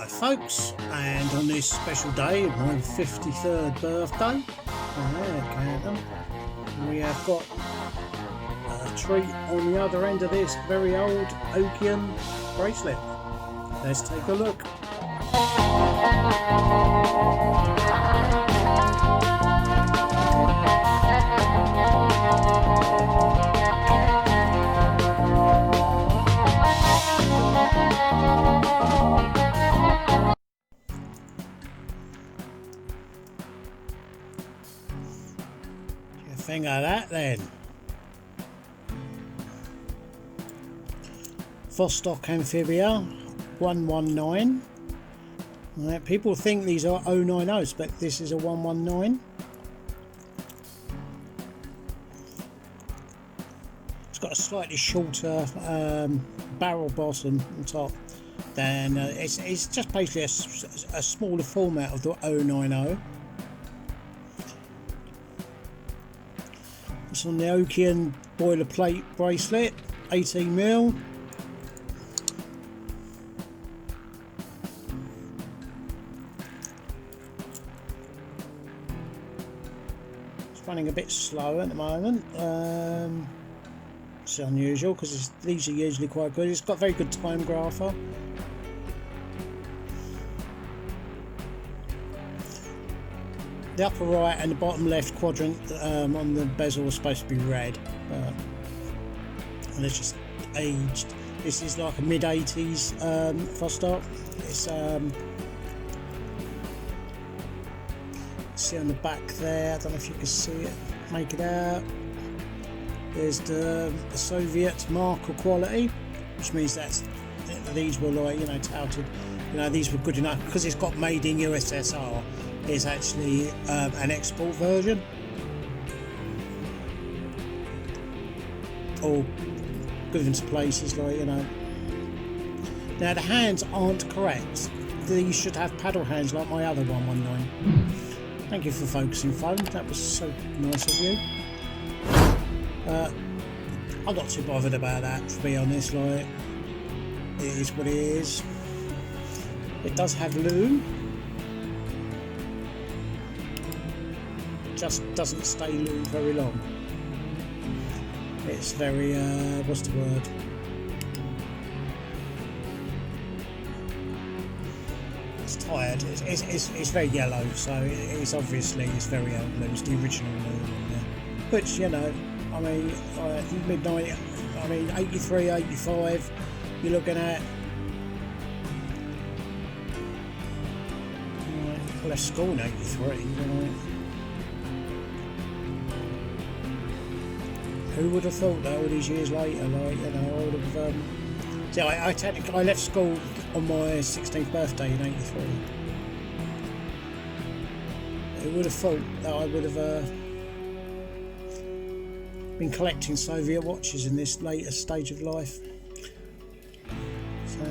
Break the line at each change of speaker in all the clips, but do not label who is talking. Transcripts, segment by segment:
Right folks, and on this special day of my 53rd birthday, we have got a treat on the other end of this very old oaken bracelet. Let's take a look. Think of that then. Vostok Amphibia 119. Right, people think these are 090s, but this is a 119. It's got a slightly shorter barrel bottom on top. Then it's just basically a smaller format of the 090. It's on the Oakian boilerplate bracelet, 18mm. It's running a bit slow at the moment. It's unusual because these are usually quite good. It's got a very good time grapher. The upper right and the bottom left quadrant on the bezel was supposed to be red, and it's just aged. This is like a mid-80s Vostok. It's see on the back there. I don't know if you can see it. Make it out. There's the Soviet mark of quality, which means that these were like touted. These were good enough because it's got made in USSR. Is actually an export version, or given to places like Now the hands aren't correct. These should have paddle hands like my other 119. Thank you for focusing, phone. That was so nice of you. I'm not too bothered about that, to be honest. Like, it is what it is. It does have loom. Just doesn't stay loom very long. It's very what's the word? It's tired. It's very yellow, so it's obviously very old loom. It's the original loom, which mid 90s. 83, 85. You're looking at. I left school in 83. Who would have thought that all these years later, I would have. I left school on my 16th birthday in 83. Who would have thought that I would have been collecting Soviet watches in this later stage of life? So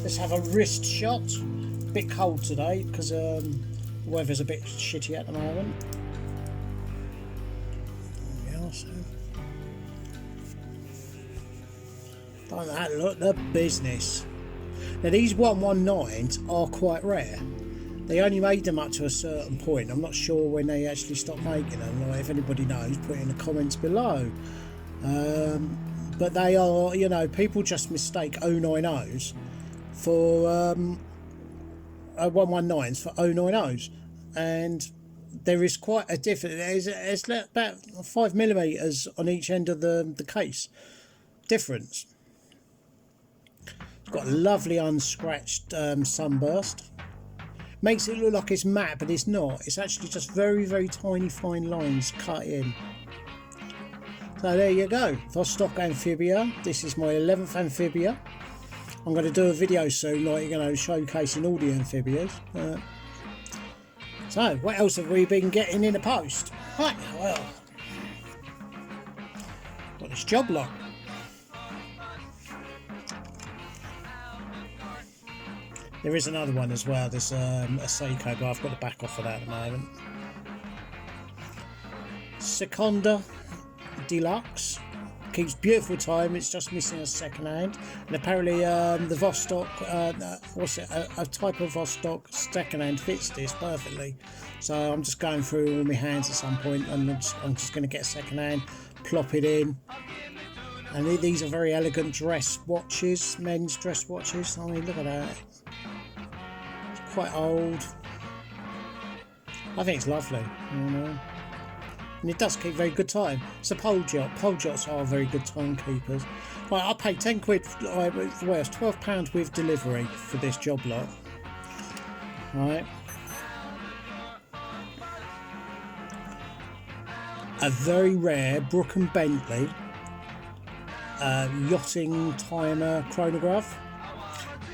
let's have a wrist shot. A bit cold today because the weather's a bit shitty at the moment. So. Don't that look the business? Now these 119s are quite rare. They only made them up to a certain point. I'm not sure when they actually stopped making them. Like, if anybody knows, put it in the comments below. But they are, people just mistake 090s for 119s for 090s, and there is quite a difference. There's about 5mm on each end of the case difference. It's got a lovely unscratched sunburst. Makes it look like it's matte, but it's not. It's actually just very, very tiny fine lines cut in. So there you go, Vostok Amphibia. This is my 11th Amphibia. I'm going to do a video soon, showcasing all the amphibias. So, what else have we been getting in the post? Right, well, got this job lot. There is another one as well. There's a Seiko, but I've got the back off of that at the moment. Seconda Deluxe keeps beautiful time. It's just missing a second hand, and apparently the Vostok, a type of Vostok second hand fits this perfectly. So I'm just going through all my hands at some point, and I'm just going to get a second hand, plop it in. And these are very elegant dress watches, men's dress watches. I mean, look at that. It's quite old. I think it's lovely, you know. And it does keep very good time. It's a pole yacht. Pole yachts are very good timekeepers. Right, I paid 10 quid, well, it's £12 with delivery for this job lot. Right. A very rare Brook and Bentley yachting timer chronograph.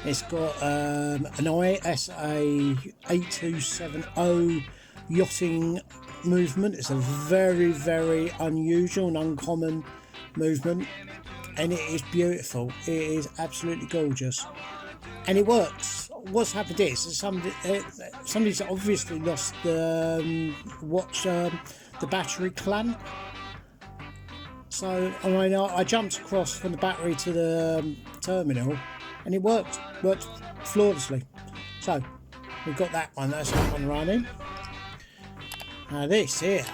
It's got an ISA 8270 yachting movement. It's a very, very unusual and uncommon movement, and it is beautiful. It is absolutely gorgeous, and it works. What's happened is somebody's obviously lost the the battery clamp. So I mean, I jumped across from the battery to the terminal, and it worked flawlessly. So we've got that one. That's up and running. Now this here,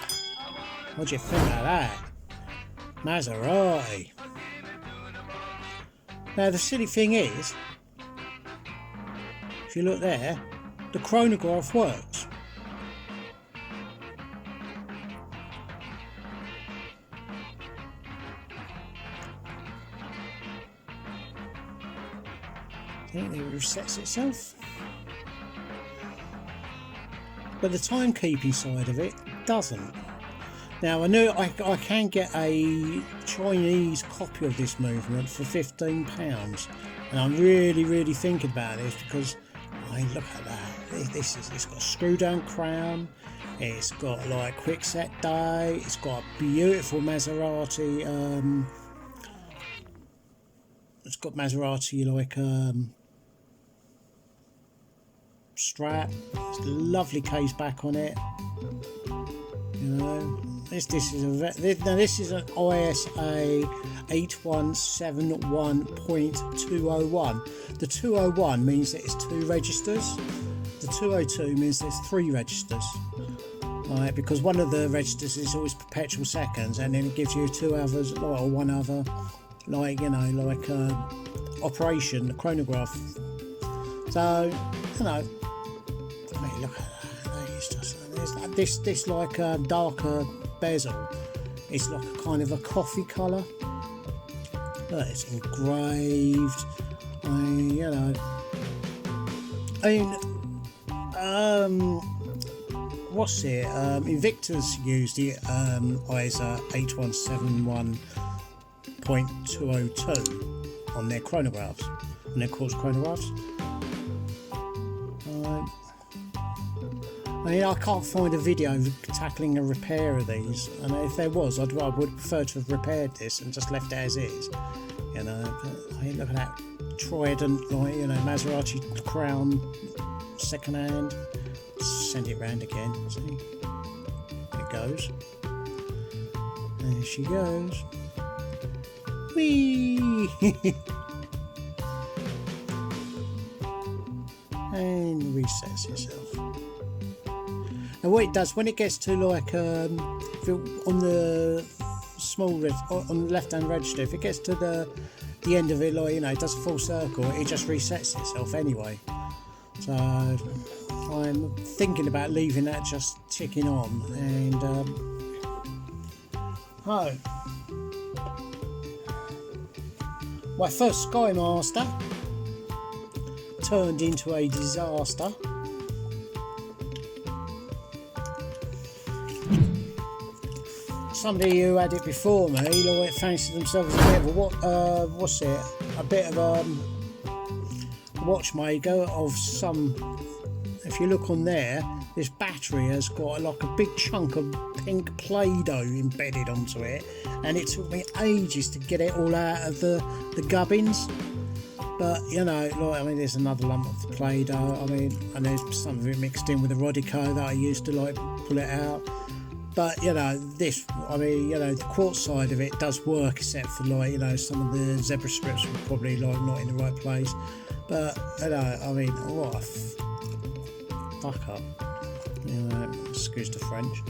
what do you think of that? Maserati. Now the silly thing is, if you look there, the chronograph works. I think it resets itself. But the timekeeping side of it doesn't. Now I know I can get a Chinese copy of this movement for £15, and I'm really thinking about this because I mean, look at that. It's got a screw down crown. It's got like quick set day. It's got a beautiful Maserati. It's got Maserati like strap. It's a lovely case back on it. You know, this is an ISA 8171.201. The 201 means that it's 2 registers. The 202 means there's 3 registers. Right, because one of the registers is always perpetual seconds, and then it gives you 2 others, or 1 other, like, you know, like operation, the chronograph. So, you know, I mean, look at that. It's just this like darker bezel. It's like a kind of a coffee colour. Look, it's engraved. You know, what's it? Invictus used the ISA 8171.202 on their chronographs, on their course chronographs. I mean, I can't find a video tackling a repair of these, and if there was, I would prefer to have repaired this and just left it as is. You know, but, I mean, look at that Trident, like, you know, Maserati crown, second hand. Send it round again. See, it goes. There she goes. Whee! And resets itself. And what it does when it gets to like on the small on the left hand register, if it gets to the end of it, like, you know, it does a full circle, it just resets itself anyway. So I'm thinking about leaving that just ticking on. And my first Sky Master turned into a disaster. Somebody who had it before me, like, fancied themselves a bit of a bit of a watchmaker of some. If you look on there, this battery has got like a big chunk of pink Play-Doh embedded onto it, and it took me ages to get it all out of the gubbins. But, you know, like, I mean, there's another lump of Play-Doh. I mean, and there's some of it mixed in with the Rodico that I used to like pull it out. But you know, this, I mean, you know, the quartz side of it does work, except for like, you know, some of the zebra strips were probably like not in the right place. But you know, I mean, what a fuck up, you know, excuse the French.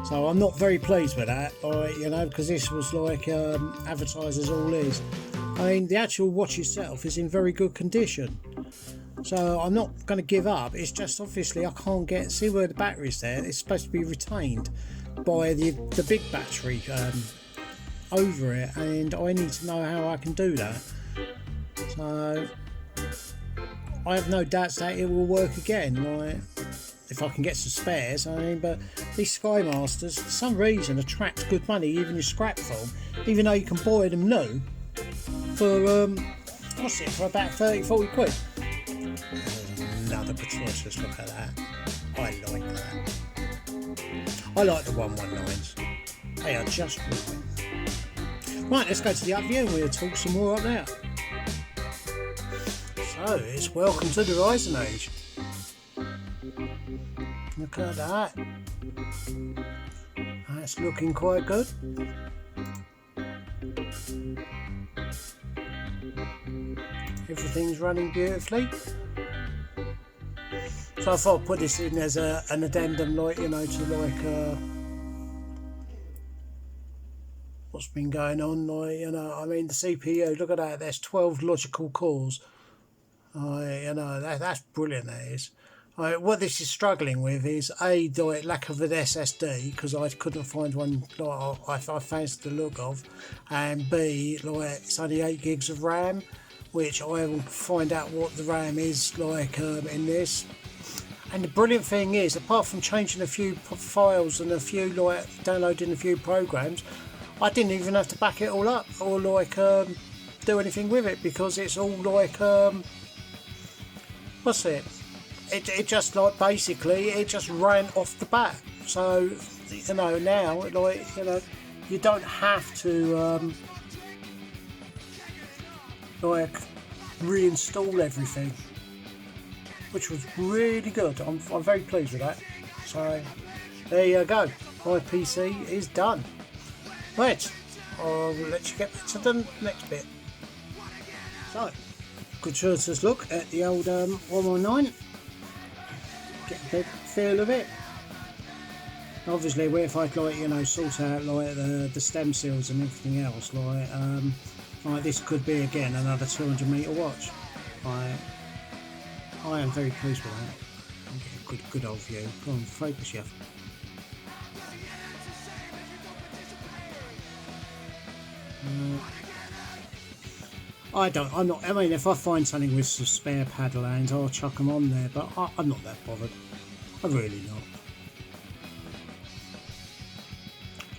So I'm not very pleased with that, you know, because this was like advertised as all is. I mean, the actual watch itself is in very good condition. So I'm not going to give up. It's just obviously I can't see where the battery's there. It's supposed to be retained by the big battery over it, and I need to know how I can do that. So I have no doubts that it will work again, like if I can get some spares. I mean, but these Sky Masters for some reason attract good money even in scrap form, even though you can buy them new for what's it, for about 30-40 quid. Another Bestrus, look at that. I like that. I like the 119s. They are just right. Right, let's go to the up view and we'll talk some more up there. So, it's welcome to the Rising Age. Look at that. That's looking quite good. Everything's running beautifully. So I thought I'd put this in as an addendum, like, you know, to like what's been going on, like, you know, I mean, the CPU, look at that, there's 12 logical cores. You know, that's brilliant, that is. What this is struggling with is A, the lack of an SSD, because I couldn't find one like I fancied the look of, and B, like, it's only 8 gigs of RAM, which I will find out what the RAM is like in this. And the brilliant thing is, apart from changing a few files and a few, like, downloading a few programs, I didn't even have to back it all up or like do anything with it, because it's all like what's it? It just like basically it just ran off the bat. So you know, now, like, you know, you don't have to like reinstall everything, which was really good. I'm very pleased with that. So there you go, my PC is done. Right, I'll let you get to the next bit. So, good shortest look at the old 119. Get a bit feel of it. Obviously, if I like, you know, sort out like the stem seals and everything else, like this could be again another 200 meter watch. I am very pleased with that. I'll get a good old view. Come on, focus you. I mean, if I find something with some spare paddle hands, I'll chuck them on there, but I'm not that bothered. I'm really not.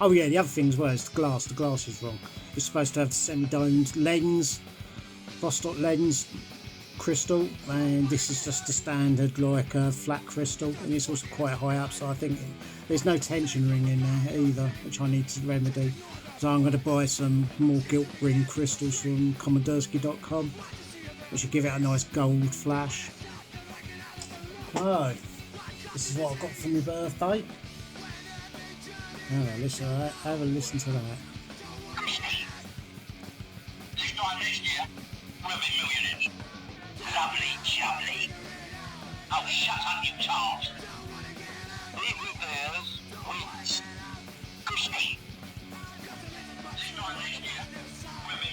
Oh yeah, the other thing as well is the glass. The glass is wrong. It's supposed to have the semi-domed lens, Vostok lens crystal, and this is just the standard like flat crystal, and it's also quite high up, so I think there's no tension ring in there either, which I need to remedy. So I'm going to buy some more gilt ring crystals from Kommandersky.com, which will give it a nice gold flash. Oh, this is what I got for my birthday. Have a listen to that.
This time next year, we'll be millionaires. Lovely jubbly. Oh, shut up, you tart. Who bears wins? Christy. This time next year, we'll be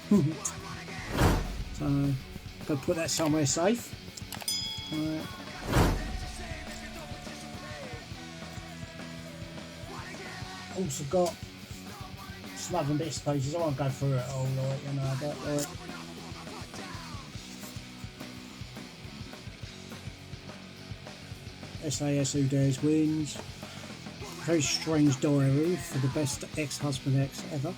millionaires.
So, go put that somewhere safe. Right. Also got some other bits of pages. I won't go through it all, like, you know, but like, SAS Who Dares Wins. Very strange diary for the best ex-husband ex ever.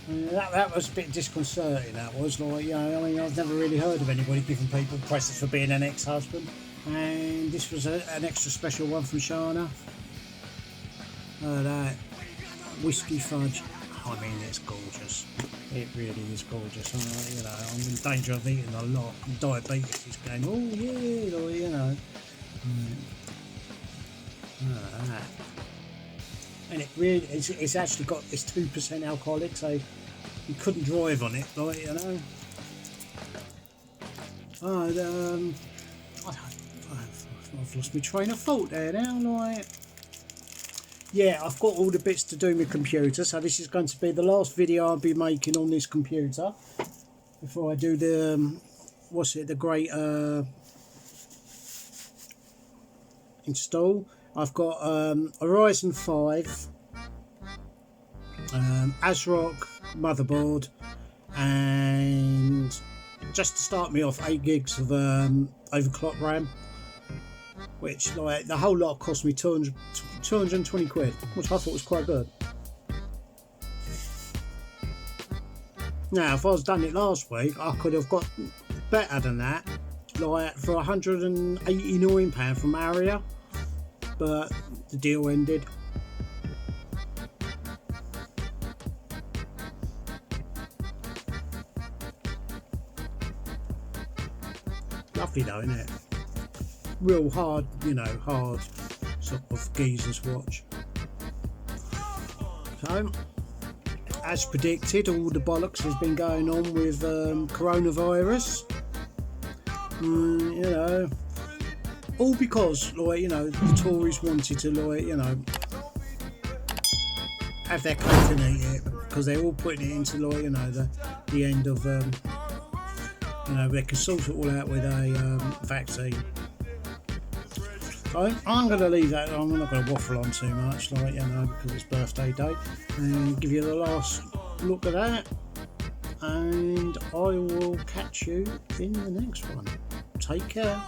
That was a bit disconcerting, that was, like, you know, I mean, I've never really heard of anybody giving people presents for being an ex-husband, and this was an extra special one from Shana. That whiskey fudge, I mean, it's gorgeous. It really is gorgeous. You know, I'm in danger of eating a lot. Diabetes is going, oh yeah, like, you know. And it really, it's actually got this 2% alcoholic, so you couldn't drive on it, like, you know. I've lost my train of thought there now, like. Yeah, I've got all the bits to do my computer, so this is going to be the last video I'll be making on this computer before I do the the great install. I've got Horizon 5, ASRock motherboard, and just to start me off, 8 gigs of overclock RAM, which, like, the whole lot cost me 220 quid, which I thought was quite good. Now, if I was done it last week, I could have got better than that, like for £189 from Aria, but the deal ended. Lovely though, isn't it? Real hard, you know, hard sort of geezer's watch. So, as predicted, all the bollocks has been going on with coronavirus. You know, all because, like, you know, the Tories wanted to, like, you know, have their cake and eat it, because they're all putting it into, like, you know, the end of, you know, they can sort it all out with a vaccine. So I'm going to leave that. I'm not going to waffle on too much, like, you know, because it's birthday day, and give you the last look at that, and I will catch you in the next one. Take care.